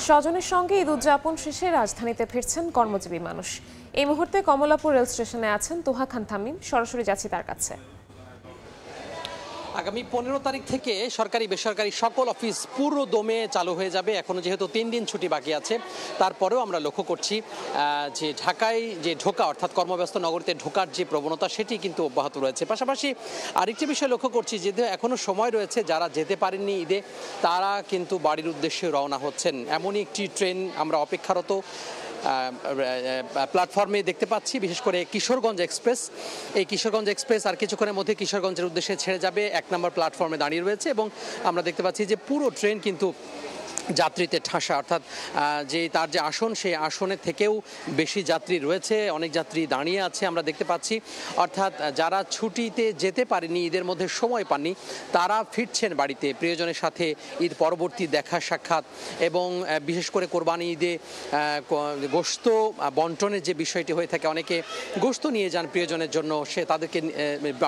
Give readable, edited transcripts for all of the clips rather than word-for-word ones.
স্বজনের সঙ্গে ঈদ উদযাপন শেষে রাজধানীতে ফিরছেন কর্মজীবী মানুষ। এই মুহূর্তে কমলাপুর রেল স্টেশনে আছেন তোহা খান তামিম। সরাসরি যাচ্ছি তার কাছে। আগামী 15 তারিখ থেকে সরকারি বেসরকারি সকল অফিস পুরো দমে চালু হয়ে যাবে। এখনো যেহেতু 3 দিন ছুটি বাকি আছে, তারপরেও আমরা লক্ষ্য করছি যে ঢাকায় যে ঢোকা অর্থাৎ কর্মব্যস্ত নগরীতে ঢোকার যে প্রবণতা সেটি কিন্তু অব্যাহত রয়েছে। পাশাপাশি আরেকটি বিষয় লক্ষ্য করছি, যেহেতু এখনো সময় রয়েছে, যারা যেতে পারেননি ঈদে তারা কিন্তু বাড়ির উদ্দেশ্যে রওনা হচ্ছেন। এমনই একটি ট্রেন আমরা অপেক্ষারত প্ল্যাটফর্মে দেখতে পাচ্ছি, বিশেষ করে কিশোরগঞ্জ এক্সপ্রেস। এই কিশোরগঞ্জ এক্সপ্রেস আর কিছুক্ষণের মধ্যে কিশোরগঞ্জের উদ্দেশ্যে ছেড়ে যাবে। 1 নম্বর প্ল্যাটফর্মে দাঁড়িয়ে রয়েছে এবং আমরা দেখতে পাচ্ছি যে পুরো ট্রেন কিন্তু যাত্রীতে ঠাসা, অর্থাৎ তার যে আসন সেই আসনের থেকেও বেশি যাত্রী রয়েছে, অনেক যাত্রী দাঁড়িয়ে আছে আমরা দেখতে পাচ্ছি। অর্থাৎ যারা ছুটিতে যেতে পারেনি, ঈদের মধ্যে সময় পাননি, তারা ফিরছেন বাড়িতে প্রিয়জনের সাথে ঈদ পরবর্তী দেখা সাক্ষাৎ এবং বিশেষ করে কোরবানি ঈদে গোশত বন্টনের যে বিষয়টি হয়ে থাকে, অনেকে গোশত নিয়ে যান প্রিয়জনের জন্য, সে তাদেরকে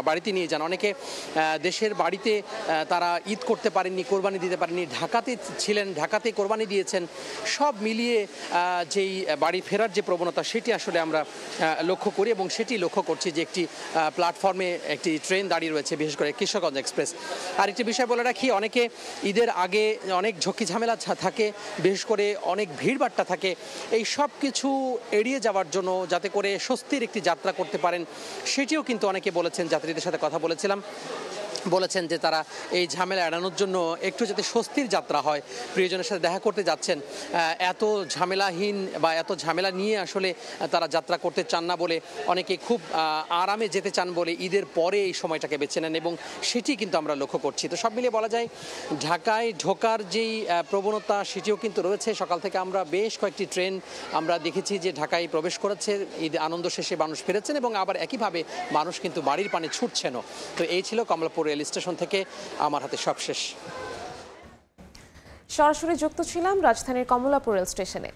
বাড়িতে নিয়ে যান। অনেকে দেশের বাড়িতে তারা ঈদ করতে পারেননি, কোরবানি দিতে পারেননি, ঢাকাতে ছিলেন, ঢাকাতে কোরবানি দিয়েছেন। সব মিলিয়ে যেই বাড়ি ফেরার যে প্রবণতা সেটি আসলে আমরা লক্ষ্য করি এবং সেটি লক্ষ্য করছি যে একটি প্ল্যাটফর্মে একটি ট্রেন দাঁড়িয়ে রয়েছে, বিশেষ করে কিশোরগঞ্জ এক্সপ্রেস। আর একটি বিষয় বলে রাখি, অনেকে ঈদের আগে অনেক ঝক্কি ঝামেলা থাকে, বিশেষ করে অনেক ভিড়ভাট্টা থাকে। এই সব কিছু এড়িয়ে যাওয়ার জন্য, যাতে করে স্বস্তির একটি যাত্রা করতে পারেন, সেটিও কিন্তু অনেকে বলেছেন। যাত্রীদের সাথে কথা বলেছিলাম, বলেছেন যে তারা এই ঝামেলা এড়ানোর জন্য একটু যাতে স্বস্তির যাত্রা হয়, প্রিয়জনের সাথে দেখা করতে যাচ্ছেন, এত ঝামেলাহীন বা এত ঝামেলা নিয়ে আসলে তারা যাত্রা করতে চান না বলে অনেকে খুব আরামে যেতে চান বলে ঈদের পরে এই সময়টাকে বেছে নেন এবং সেটি কিন্তু আমরা লক্ষ্য করছি। তো সব মিলিয়ে বলা যায় ঢাকায় ঢোকার যেই প্রবণতা সেটিও কিন্তু রয়েছে। সকাল থেকে আমরা বেশ কয়েকটি ট্রেন আমরা দেখেছি যে ঢাকায় প্রবেশ করেছে, ঈদ আনন্দ শেষে মানুষ ফিরেছেন এবং আবার একইভাবে মানুষ কিন্তু বাড়ির পানে ছুটছেনও। তো এই ছিল কমলাপুর রেল স্টেশন থেকে আমার হাতে সবশেষ। সরাসরি যুক্ত ছিলাম রাজধানীর কমলাপুর রেল স্টেশনে।